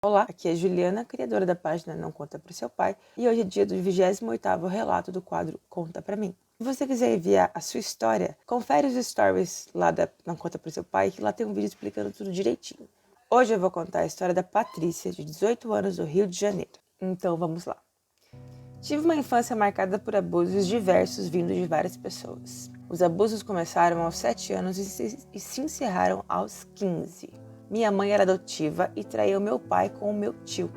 Olá, aqui é Juliana, criadora da página Não Conta Pro Seu Pai, e hoje é dia do 28º relato do quadro Conta Pra Mim. Se você quiser enviar a sua história, confere os stories lá da Não Conta Pro Seu Pai, que lá tem um vídeo explicando tudo direitinho. Hoje eu vou contar a história da Patrícia, de 18 anos, do Rio de Janeiro. Então vamos lá. Tive uma infância marcada por abusos diversos vindos de várias pessoas. Os abusos começaram aos 7 anos e se encerraram aos 15. Minha mãe era adotiva e traiu meu pai com o meu tio.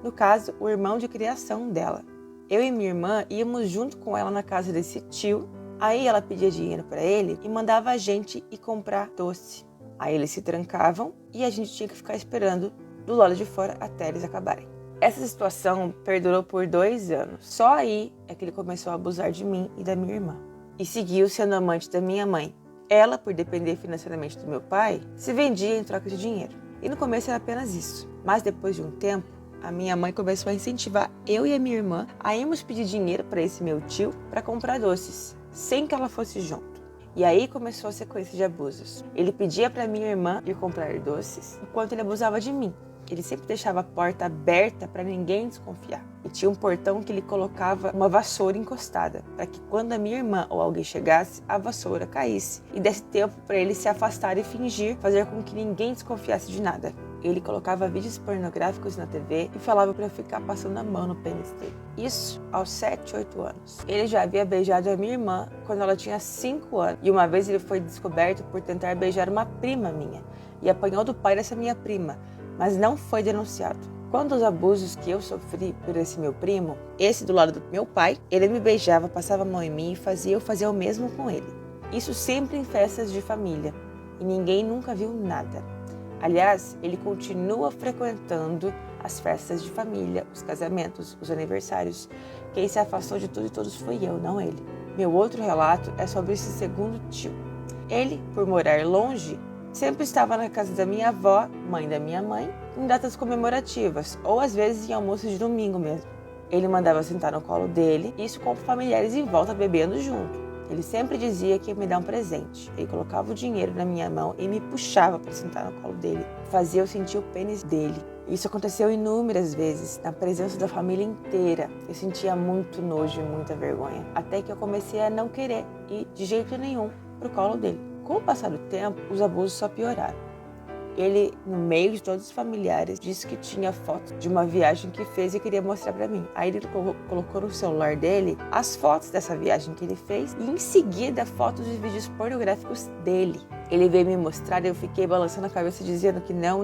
No caso, o irmão de criação dela. Eu e minha irmã íamos junto com ela na casa desse tio. Aí ela pedia dinheiro para ele e mandava a gente ir comprar doce. Aí eles se trancavam e a gente tinha que ficar esperando do lado de fora até eles acabarem. Essa situação perdurou por 2 anos. Só aí é que ele começou a abusar de mim e da minha irmã. E seguiu sendo amante da minha mãe. Ela, por depender financeiramente do meu pai, se vendia em troca de dinheiro. E no começo era apenas isso. Mas depois de um tempo, a minha mãe começou a incentivar eu e a minha irmã a irmos pedir dinheiro para esse meu tio para comprar doces, sem que ela fosse junto. E aí começou a sequência de abusos. Ele pedia para minha irmã ir comprar doces, enquanto ele abusava de mim. Ele sempre deixava a porta aberta para ninguém desconfiar. E tinha um portão que ele colocava uma vassoura encostada, para que quando a minha irmã ou alguém chegasse, a vassoura caísse. E desse tempo para ele se afastar e fingir, fazer com que ninguém desconfiasse de nada. Ele colocava vídeos pornográficos na TV e falava para eu ficar passando a mão no pênis dele. Isso aos 7, 8 anos. Ele já havia beijado a minha irmã quando ela tinha 5 anos. E uma vez ele foi descoberto por tentar beijar uma prima minha. E apanhou do pai dessa minha prima, mas não foi denunciado. Quando os abusos que eu sofri por esse meu primo, esse do lado do meu pai, ele me beijava, passava a mão em mim e fazia eu fazer o mesmo com ele. Isso sempre em festas de família, e ninguém nunca viu nada. Aliás, ele continua frequentando as festas de família, os casamentos, os aniversários. Quem se afastou de tudo e todos foi eu, não ele. Meu outro relato é sobre esse segundo tio. Ele, por morar longe, sempre estava na casa da minha avó, mãe da minha mãe, em datas comemorativas, ou às vezes em almoços de domingo mesmo. Ele mandava sentar no colo dele, isso com familiares em volta bebendo junto. Ele sempre dizia que ia me dar um presente. Ele colocava o dinheiro na minha mão e me puxava para sentar no colo dele. Fazia eu sentir o pênis dele. Isso aconteceu inúmeras vezes, na presença da família inteira. Eu sentia muito nojo e muita vergonha, até que eu comecei a não querer ir de jeito nenhum pro colo dele. Com o passar do tempo, os abusos só pioraram. Ele, no meio de todos os familiares, disse que tinha foto de uma viagem que fez e queria mostrar pra mim. Aí ele colocou no celular dele as fotos dessa viagem que ele fez e em seguida fotos e vídeos pornográficos dele. Ele veio me mostrar e eu fiquei balançando a cabeça dizendo que não.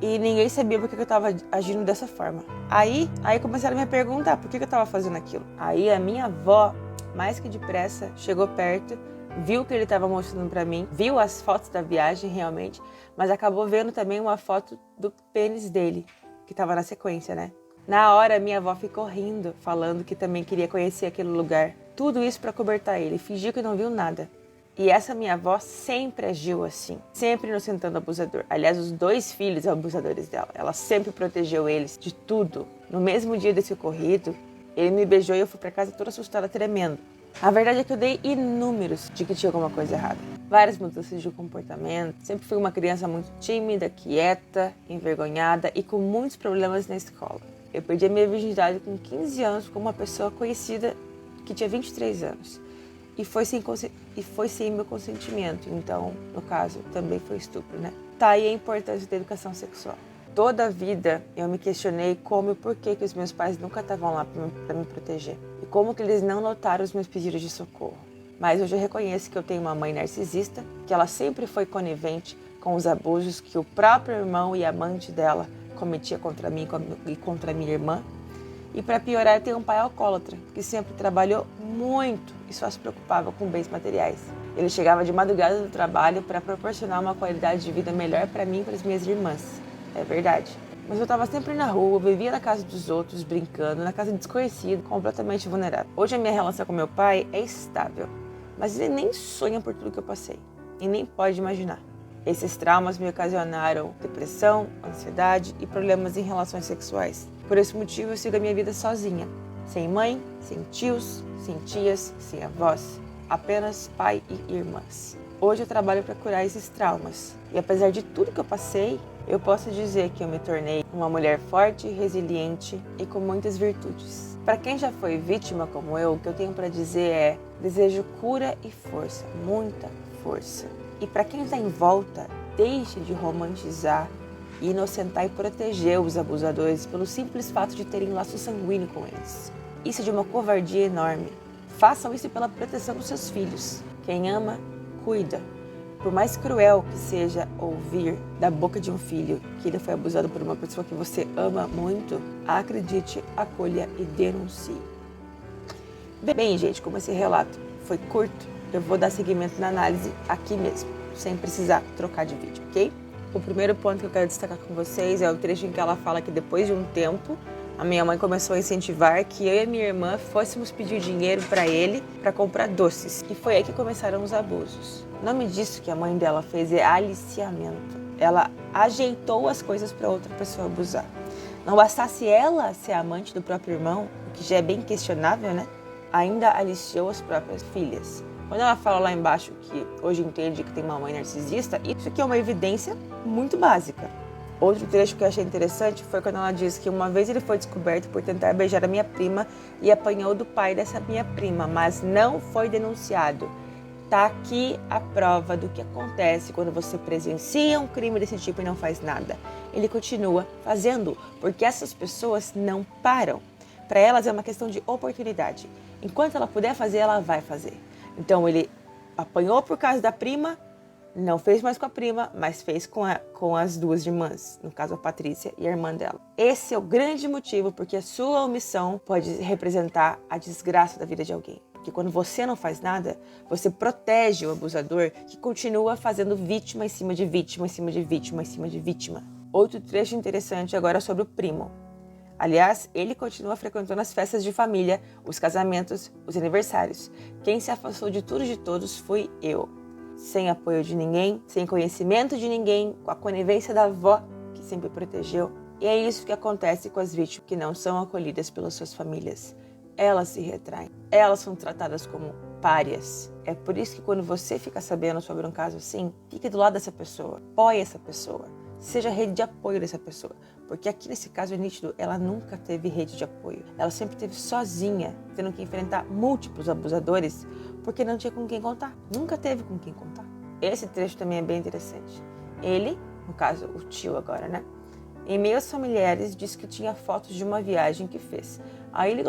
E ninguém sabia por que eu tava agindo dessa forma. Aí começaram a me perguntar por que eu tava fazendo aquilo. Aí a minha avó, mais que depressa, chegou perto, viu o que ele estava mostrando para mim, viu as fotos da viagem realmente, mas acabou vendo também uma foto do pênis dele, que estava na sequência, né? Na hora, minha avó ficou rindo, falando que também queria conhecer aquele lugar. Tudo isso para cobertar ele, fingiu que não viu nada. E essa minha avó sempre agiu assim, sempre inocentando o abusador. Aliás, os 2 filhos abusadores dela, ela sempre protegeu eles de tudo. No mesmo dia desse ocorrido, ele me beijou e eu fui para casa toda assustada, tremendo. A verdade é que eu dei inúmeros de que tinha alguma coisa errada. Várias mudanças de comportamento. Sempre fui uma criança muito tímida, quieta, envergonhada e com muitos problemas na escola. Eu perdi a minha virgindade com 15 anos com uma pessoa conhecida que tinha 23 anos. E foi sem meu consentimento. Então, no caso, também foi estupro, né? Tá aí a importância da educação sexual. Toda a vida eu me questionei como e por que os meus pais nunca estavam lá para me proteger. E como que eles não notaram os meus pedidos de socorro. Mas hoje eu reconheço que eu tenho uma mãe narcisista, que ela sempre foi conivente com os abusos que o próprio irmão e amante dela cometia contra mim e contra minha irmã. E para piorar, eu tenho um pai alcoólatra, que sempre trabalhou muito e só se preocupava com bens materiais. Ele chegava de madrugada do trabalho para proporcionar uma qualidade de vida melhor para mim e para as minhas irmãs. É verdade. Mas eu estava sempre na rua, vivia na casa dos outros, brincando, na casa de desconhecido, completamente vulnerável. Hoje a minha relação com meu pai é estável, mas ele nem sonha por tudo que eu passei e nem pode imaginar. Esses traumas me ocasionaram depressão, ansiedade e problemas em relações sexuais. Por esse motivo eu sigo a minha vida sozinha, sem mãe, sem tios, sem tias, sem avós, apenas pai e irmãs. Hoje eu trabalho para curar esses traumas. E apesar de tudo que eu passei, eu posso dizer que eu me tornei uma mulher forte, resiliente e com muitas virtudes. Para quem já foi vítima como eu, o que eu tenho para dizer é: desejo cura e força, muita força. E para quem está em volta, deixe de romantizar, inocentar e proteger os abusadores pelo simples fato de terem laço sanguíneo com eles. Isso é de uma covardia enorme. Façam isso pela proteção dos seus filhos. Quem ama, cuida. Por mais cruel que seja ouvir da boca de um filho que ele foi abusado por uma pessoa que você ama muito, acredite, acolha e denuncie. Bem, gente, como esse relato foi curto, eu vou dar seguimento na análise aqui mesmo, sem precisar trocar de vídeo, ok? O primeiro ponto que eu quero destacar com vocês é o trecho em que ela fala que depois de um tempo, a minha mãe começou a incentivar que eu e minha irmã fôssemos pedir dinheiro para ele para comprar doces. E foi aí que começaram os abusos. O nome disso que a mãe dela fez é aliciamento. Ela ajeitou as coisas para outra pessoa abusar. Não bastasse ela ser amante do próprio irmão, o que já é bem questionável, né? Ainda aliciou as próprias filhas. Quando ela fala lá embaixo que hoje entende que tem uma mãe narcisista, isso aqui é uma evidência muito básica. Outro trecho que eu achei interessante foi quando ela diz que uma vez ele foi descoberto por tentar beijar a minha prima e apanhou do pai dessa minha prima, mas não foi denunciado. Tá aqui a prova do que acontece quando você presencia um crime desse tipo e não faz nada. Ele continua fazendo, porque essas pessoas não param. Para elas é uma questão de oportunidade. Enquanto ela puder fazer, ela vai fazer. Então ele apanhou por causa da prima, não fez mais com a prima, mas fez com as duas irmãs, no caso a Patrícia e a irmã dela. Esse é o grande motivo porque a sua omissão pode representar a desgraça da vida de alguém. Porque quando você não faz nada, você protege o abusador que continua fazendo vítima em cima de vítima, em cima de vítima, em cima de vítima. Outro trecho interessante agora sobre o primo. Aliás, ele continua frequentando as festas de família, os casamentos, os aniversários. Quem se afastou de tudo e de todos fui eu. Sem apoio de ninguém, sem conhecimento de ninguém, com a conivência da avó, que sempre protegeu. E é isso que acontece com as vítimas que não são acolhidas pelas suas famílias. Elas se retraem, elas são tratadas como párias. É por isso que quando você fica sabendo sobre um caso assim, fique do lado dessa pessoa, apoie essa pessoa, seja a rede de apoio dessa pessoa. Porque aqui nesse caso é nítido, ela nunca teve rede de apoio. Ela sempre esteve sozinha, tendo que enfrentar múltiplos abusadores, porque não tinha com quem contar. Nunca teve com quem contar. Esse trecho também é bem interessante. Ele, no caso o tio agora, né? Em meios familiares, disse que tinha fotos de uma viagem que fez. Aí ele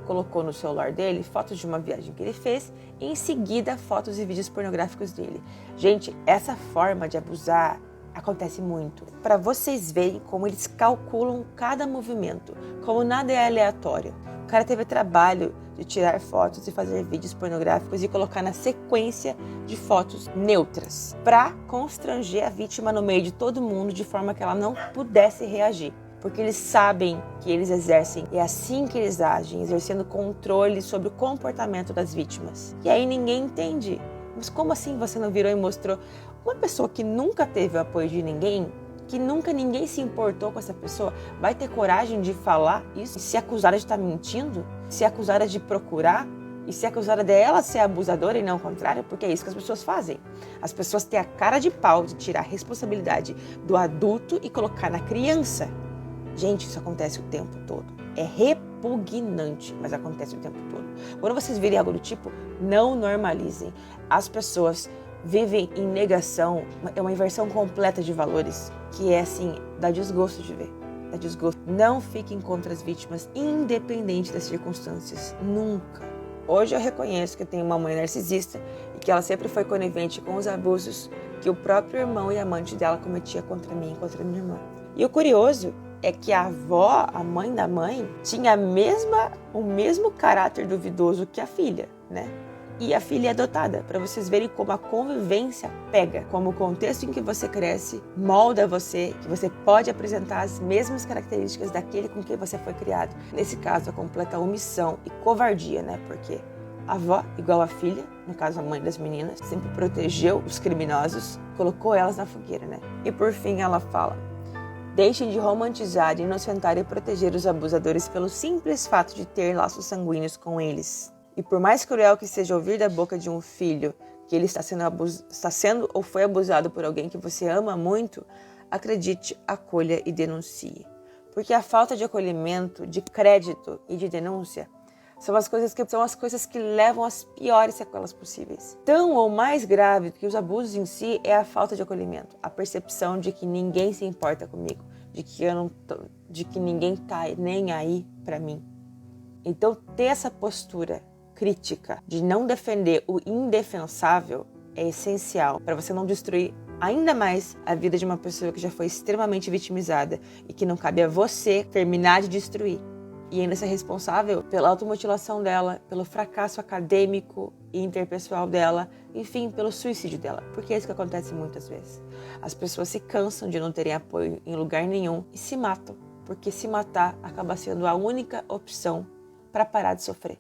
colocou no celular dele fotos de uma viagem que ele fez e em seguida fotos e vídeos pornográficos dele. Gente, essa forma de abusar acontece muito. Para vocês verem como eles calculam cada movimento, como nada é aleatório. O cara teve trabalho de tirar fotos e fazer vídeos pornográficos e colocar na sequência de fotos neutras para constranger a vítima no meio de todo mundo de forma que ela não pudesse reagir. Porque eles sabem que eles exercem, é assim que eles agem, exercendo controle sobre o comportamento das vítimas. E aí ninguém entende. Mas como assim você não virou e mostrou? Uma pessoa que nunca teve o apoio de ninguém, que nunca ninguém se importou com essa pessoa, vai ter coragem de falar isso? Se acusada de estar mentindo? Se acusada de procurar? E se acusada dela ser abusadora e não o contrário? Porque é isso que as pessoas fazem. As pessoas têm a cara de pau de tirar a responsabilidade do adulto e colocar na criança. Gente, isso acontece o tempo todo. É repugnante, mas acontece o tempo todo. Quando vocês virem algo do tipo, não normalizem. As pessoas vivem em negação, é uma inversão completa de valores, que é assim, dá desgosto de ver. Dá desgosto. Não fiquem contra as vítimas, independente das circunstâncias. Nunca. Hoje eu reconheço que eu tenho uma mãe narcisista e que ela sempre foi conivente com os abusos que o próprio irmão e amante dela cometia contra mim e contra minha irmã. E o curioso é que a avó, a mãe da mãe, tinha o mesmo caráter duvidoso que a filha, né? E a filha é adotada, para vocês verem como a convivência pega, como o contexto em que você cresce molda você, que você pode apresentar as mesmas características daquele com quem você foi criado. Nesse caso, a completa omissão e covardia, né? Porque a avó, igual a filha, no caso a mãe das meninas, sempre protegeu os criminosos, colocou elas na fogueira, né? E por fim ela fala: deixem de romantizar, inocentar e proteger os abusadores pelo simples fato de ter laços sanguíneos com eles. E por mais cruel que seja ouvir da boca de um filho que ele está sendo ou foi abusado por alguém que você ama muito, acredite, acolha e denuncie. Porque a falta de acolhimento, de crédito e de denúncia são as coisas que levam às piores sequelas possíveis. Tão ou mais grave do que os abusos em si é a falta de acolhimento, a percepção de que ninguém se importa comigo, de que ninguém tá nem aí para mim. Então, ter essa postura crítica de não defender o indefensável é essencial para você não destruir ainda mais a vida de uma pessoa que já foi extremamente vitimizada e que não cabe a você terminar de destruir. E ainda ser responsável pela automutilação dela, pelo fracasso acadêmico e interpessoal dela, enfim, pelo suicídio dela. Porque é isso que acontece muitas vezes. As pessoas se cansam de não terem apoio em lugar nenhum e se matam, porque se matar acaba sendo a única opção para parar de sofrer.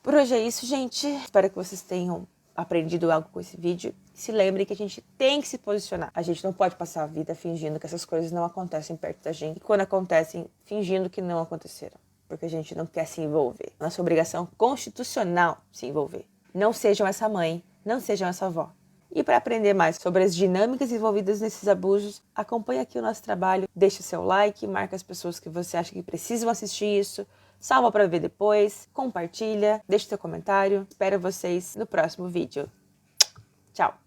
Por hoje é isso, gente. Espero que vocês tenham aprendido algo com esse vídeo. Se lembrem que a gente tem que se posicionar. A gente não pode passar a vida fingindo que essas coisas não acontecem perto da gente. E quando acontecem, fingindo que não aconteceram. Porque a gente não quer se envolver. Nossa obrigação constitucional se envolver. Não sejam essa mãe, não sejam essa avó. E para aprender mais sobre as dinâmicas envolvidas nesses abusos, acompanhe aqui o nosso trabalho, deixe o seu like, marque as pessoas que você acha que precisam assistir isso, salva para ver depois, compartilha, deixe seu comentário. Espero vocês no próximo vídeo. Tchau!